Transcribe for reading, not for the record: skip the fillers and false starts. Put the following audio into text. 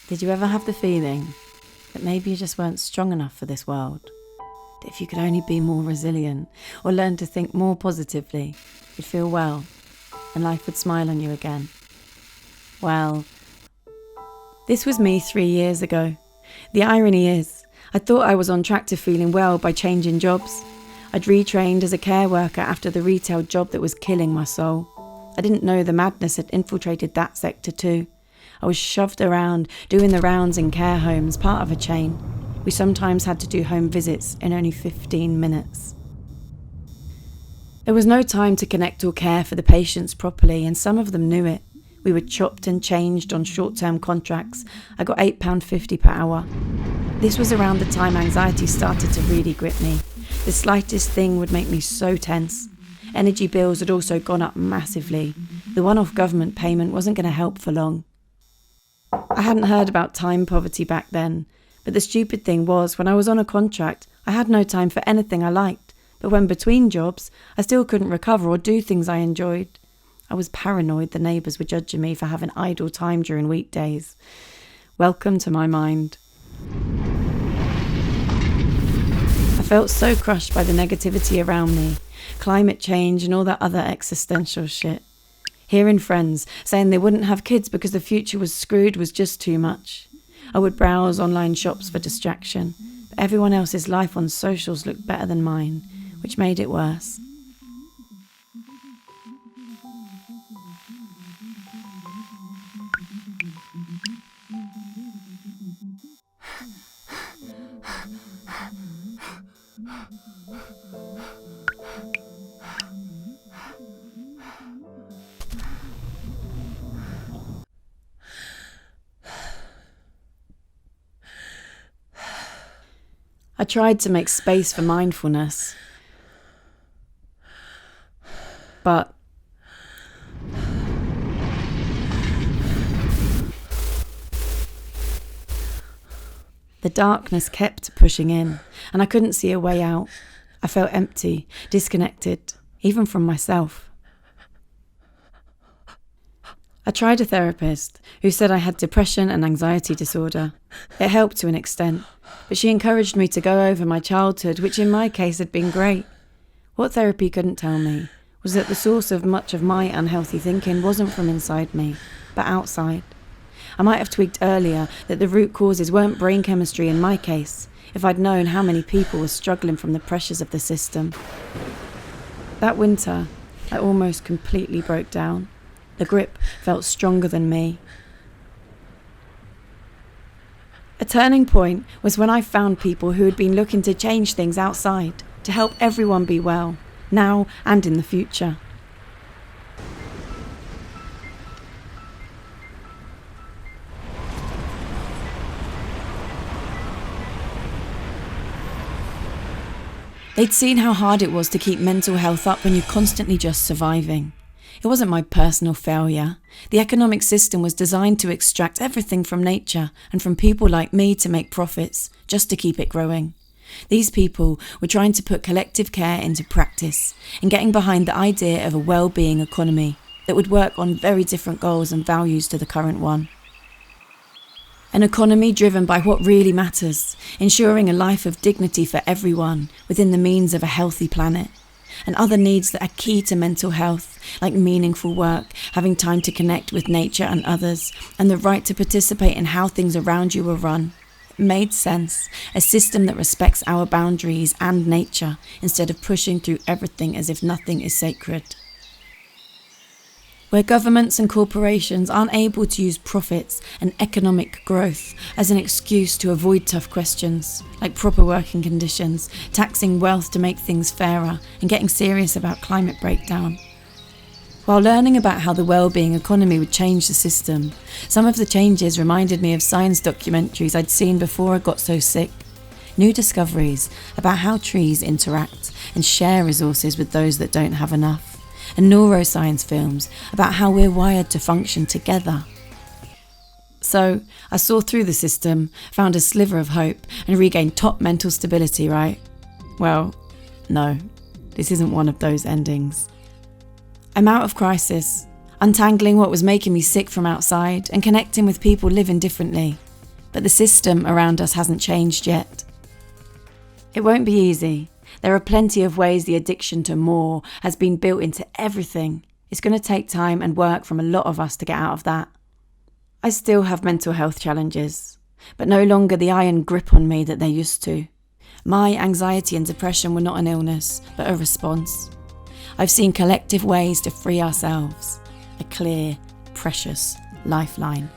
Did you ever have the feeling that maybe you just weren't strong enough for this world? That if you could only be more resilient or learn to think more positively, you'd feel well and life would smile on you again? Well, this was me 3 years ago. The irony is, I thought I was on track to feeling well by changing jobs. I'd retrained as a care worker after the retail job that was killing my soul. I didn't know the madness had infiltrated that sector too. I was shoved around, doing the rounds in care homes, part of a chain. We sometimes had to do home visits in only 15 minutes. There was no time to connect or care for the patients properly, and some of them knew it. We were chopped and changed on short-term contracts. I got £8.50 per hour. This was around the time anxiety started to really grip me. The slightest thing would make me so tense. Energy bills had also gone up massively. The one-off government payment wasn't going to help for long. I hadn't heard about time poverty back then, but the stupid thing was, when I was on a contract, I had no time for anything I liked, but when between jobs, I still couldn't recover or do things I enjoyed. I was paranoid the neighbours were judging me for having idle time during weekdays. Welcome to my mind. I felt so crushed by the negativity around me, climate change and all that other existential shit. Hearing friends saying they wouldn't have kids because the future was screwed was just too much. I would browse online shops for distraction, but everyone else's life on socials looked better than mine, which made it worse. I tried to make space for mindfulness, but the darkness kept pushing in, and I couldn't see a way out. I felt empty, disconnected, even from myself. I tried a therapist who said I had depression and anxiety disorder. It helped to an extent, but she encouraged me to go over my childhood, which in my case had been great. What therapy couldn't tell me was that the source of much of my unhealthy thinking wasn't from inside me, but outside. I might have tweaked earlier that the root causes weren't brain chemistry in my case, if I'd known how many people were struggling from the pressures of the system. That winter, I almost completely broke down. The grip felt stronger than me. A turning point was when I found people who had been looking to change things outside, to help everyone be well, now and in the future. They'd seen how hard it was to keep mental health up when you're constantly just surviving. It wasn't my personal failure. The economic system was designed to extract everything from nature and from people like me to make profits, just to keep it growing. These people were trying to put collective care into practice and getting behind the idea of a well-being economy that would work on very different goals and values to the current one. An economy driven by what really matters, ensuring a life of dignity for everyone within the means of a healthy planet, and other needs that are key to mental health, like meaningful work, having time to connect with nature and others, and the right to participate in how things around you are run. It made sense, a system that respects our boundaries and nature, instead of pushing through everything as if nothing is sacred. Where governments and corporations aren't able to use profits and economic growth as an excuse to avoid tough questions, like proper working conditions, taxing wealth to make things fairer, and getting serious about climate breakdown. While learning about how the well-being economy would change the system, some of the changes reminded me of science documentaries I'd seen before I got so sick. New discoveries about how trees interact and share resources with those that don't have enough. And neuroscience films about how we're wired to function together. So I saw through the system, found a sliver of hope, and regained top mental stability, right? Well, no, this isn't one of those endings. I'm out of crisis, untangling what was making me sick from outside and connecting with people living differently. but the system around us hasn't changed yet. It won't be easy. There are plenty of ways the addiction to more has been built into everything. It's going to take time and work from a lot of us to get out of that. I still have mental health challenges, but no longer the iron grip on me that they used to. My anxiety and depression were not an illness, but a response. I've seen collective ways to free ourselves, a clear, precious lifeline.